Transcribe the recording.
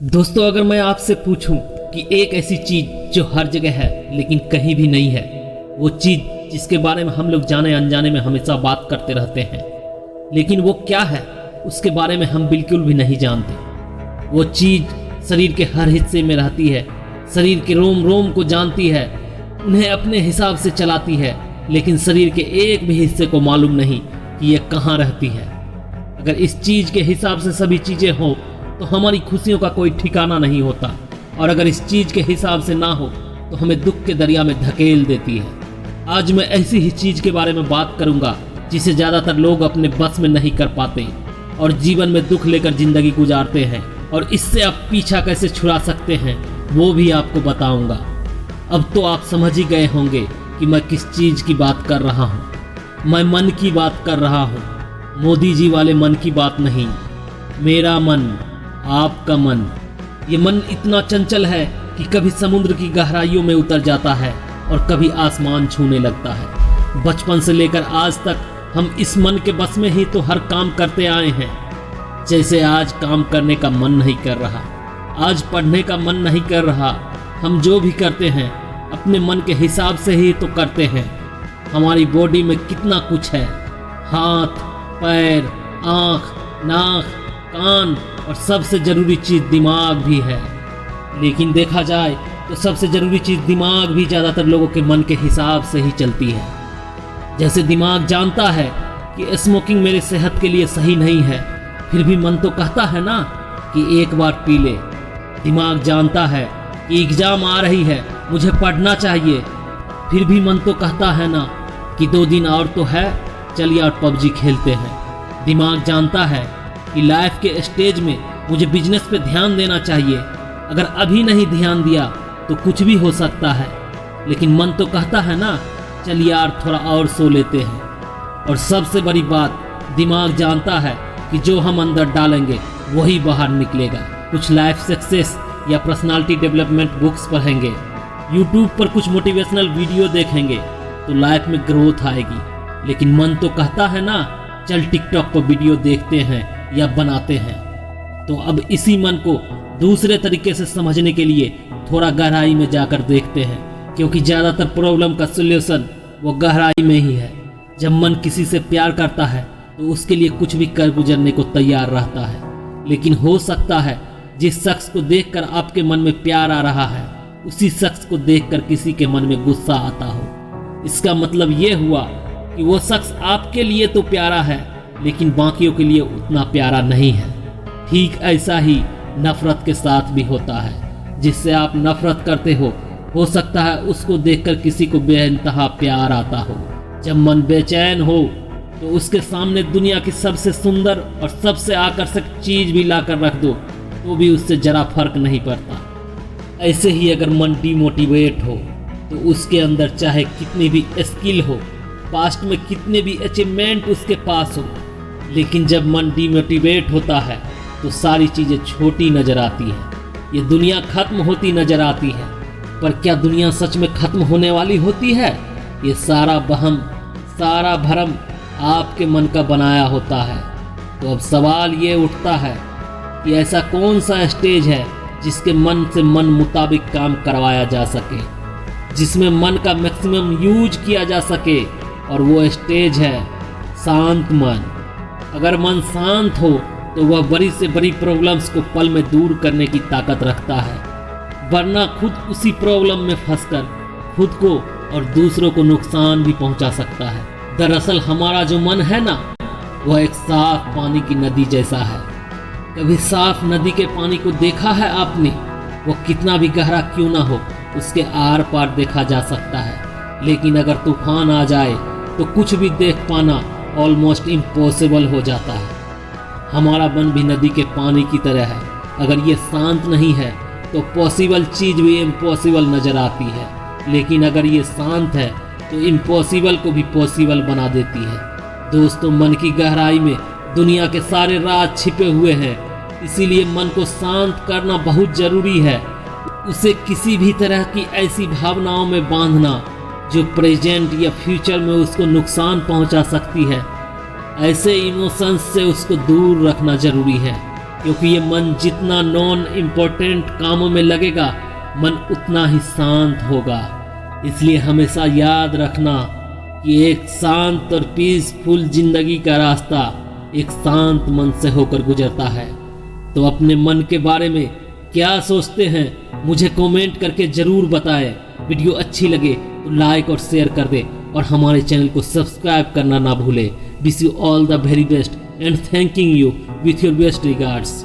दोस्तों, अगर मैं आपसे पूछूं कि एक ऐसी चीज जो हर जगह है लेकिन कहीं भी नहीं है, वो चीज जिसके बारे में हम लोग जाने अनजाने में हमेशा बात करते रहते हैं, लेकिन वो क्या है उसके बारे में हम बिल्कुल भी नहीं जानते। वो चीज शरीर के हर हिस्से में रहती है, शरीर के रोम रोम को जानती है, उन्हें अपने हिसाब से चलाती है, लेकिन शरीर के एक भी हिस्से को मालूम नहीं कि ये कहाँ रहती है। अगर इस चीज के हिसाब से सभी चीजें हों तो हमारी खुशियों का कोई ठिकाना नहीं होता, और अगर इस चीज के हिसाब से ना हो तो हमें दुख के दरिया में धकेल देती है। आज मैं ऐसी ही चीज के बारे में बात करूंगा जिसे ज्यादातर लोग अपने बस में नहीं कर पाते और जीवन में दुख लेकर जिंदगी गुजारते हैं, और इससे आप पीछा कैसे छुड़ा सकते हैं वो भी आपको बताऊंगा। अब तो आप समझ ही गए होंगे कि मैं किस चीज की बात कर रहा हूँ। मैं मन की बात कर रहा हूँ, मोदी जी वाले मन की बात नहीं। मेरा मन, आपका मन। ये मन इतना चंचल है कि कभी समुद्र की गहराइयों में उतर जाता है और कभी आसमान छूने लगता है। बचपन से लेकर आज तक हम इस मन के बस में ही तो हर काम करते आए हैं। जैसे आज काम करने का मन नहीं कर रहा, आज पढ़ने का मन नहीं कर रहा, हम जो भी करते हैं अपने मन के हिसाब से ही तो करते हैं। हमारी बॉडी में कितना कुछ है, हाथ, पैर, आँख, नाक, कान, और सबसे ज़रूरी चीज़ दिमाग भी है। लेकिन देखा जाए तो सबसे ज़रूरी चीज़ दिमाग भी ज़्यादातर लोगों के मन के हिसाब से ही चलती है। जैसे दिमाग जानता है कि स्मोकिंग मेरे सेहत के लिए सही नहीं है, फिर भी मन तो कहता है ना कि एक बार पी ले। दिमाग जानता है कि एग्ज़ाम आ रही है, मुझे पढ़ना चाहिए, फिर भी मन तो कहता है ना कि 2 दिन और तो है, चलिए और पबजी खेलते हैं। दिमाग जानता है कि लाइफ के स्टेज में मुझे बिजनेस पे ध्यान देना चाहिए, अगर अभी नहीं ध्यान दिया तो कुछ भी हो सकता है, लेकिन मन तो कहता है ना चल यार थोड़ा और सो लेते हैं। और सबसे बड़ी बात, दिमाग जानता है कि जो हम अंदर डालेंगे वही बाहर निकलेगा। कुछ लाइफ सक्सेस या पर्सनालिटी डेवलपमेंट बुक्स पढ़ेंगे, यूट्यूब पर कुछ मोटिवेशनल वीडियो देखेंगे तो लाइफ में ग्रोथ आएगी, लेकिन मन तो कहता है ना चल टिकटॉक पर वीडियो देखते हैं या बनाते हैं। तो अब इसी मन को दूसरे तरीके से समझने के लिए थोड़ा गहराई में जाकर देखते हैं, क्योंकि ज़्यादातर प्रॉब्लम का सॉल्यूशन वो गहराई में ही है। जब मन किसी से प्यार करता है तो उसके लिए कुछ भी कर गुजरने को तैयार रहता है, लेकिन हो सकता है जिस शख्स को देखकर आपके मन में प्यार आ रहा है उसी शख्स को देखकर किसी के मन में गुस्सा आता हो। इसका मतलब ये हुआ कि वो शख्स आपके लिए तो प्यारा है लेकिन बाकियों के लिए उतना प्यारा नहीं है। ठीक ऐसा ही नफरत के साथ भी होता है। जिससे आप नफरत करते हो सकता है उसको देखकर किसी को बेइंतहा प्यार आता हो। जब मन बेचैन हो तो उसके सामने दुनिया की सबसे सुंदर और सबसे आकर्षक चीज भी लाकर रख दो तो भी उससे जरा फर्क नहीं पड़ता। ऐसे ही अगर मन डिमोटिवेट हो तो उसके अंदर चाहे कितनी भी स्किल हो, पास्ट में कितने भी अचीवमेंट उसके पास हो, लेकिन जब मन डिमोटिवेट होता है तो सारी चीज़ें छोटी नज़र आती है। ये दुनिया खत्म होती नज़र आती है, पर क्या दुनिया सच में खत्म होने वाली होती है? ये सारा वहम, सारा भरम आपके मन का बनाया होता है। तो अब सवाल ये उठता है कि ऐसा कौन सा स्टेज है जिसके मन से मन मुताबिक काम करवाया जा सके, जिसमें मन का मैक्सिमम यूज किया जा सके, और वो स्टेज है शांत मन। अगर मन शांत हो तो वह बड़ी से बड़ी प्रॉब्लम्स को पल में दूर करने की ताकत रखता है, वरना खुद उसी प्रॉब्लम में फंसकर खुद को और दूसरों को नुकसान भी पहुंचा सकता है। दरअसल हमारा जो मन है ना, वह एक साफ पानी की नदी जैसा है। कभी साफ नदी के पानी को देखा है आपने? वो कितना भी गहरा क्यों ना हो उसके आर पार देखा जा सकता है, लेकिन अगर तूफान आ जाए तो कुछ भी देख पाना ऑलमोस्ट इम्पॉसिबल हो जाता है। हमारा मन भी नदी के पानी की तरह है। अगर ये शांत नहीं है तो पॉसिबल चीज़ भी इम्पॉसिबल नज़र आती है, लेकिन अगर ये शांत है तो इम्पॉसिबल को भी पॉसिबल बना देती है। दोस्तों, मन की गहराई में दुनिया के सारे राज छिपे हुए हैं, इसीलिए मन को शांत करना बहुत ज़रूरी है। उसे किसी भी तरह की ऐसी भावनाओं में बांधना जो प्रेजेंट या फ्यूचर में उसको नुकसान पहुंचा सकती है, ऐसे इमोशंस से उसको दूर रखना जरूरी है। क्योंकि ये मन जितना नॉन इम्पोर्टेंट कामों में लगेगा, मन उतना ही शांत होगा। इसलिए हमेशा याद रखना कि एक शांत और पीसफुल जिंदगी का रास्ता एक शांत मन से होकर गुजरता है। तो अपने मन के बारे में क्या सोचते हैं मुझे कमेंट करके जरूर बताएं। वीडियो अच्छी लगे तो लाइक और शेयर कर दे और हमारे चैनल को सब्सक्राइब करना ना भूले। Wish you all the very best and thanking you with your best regards.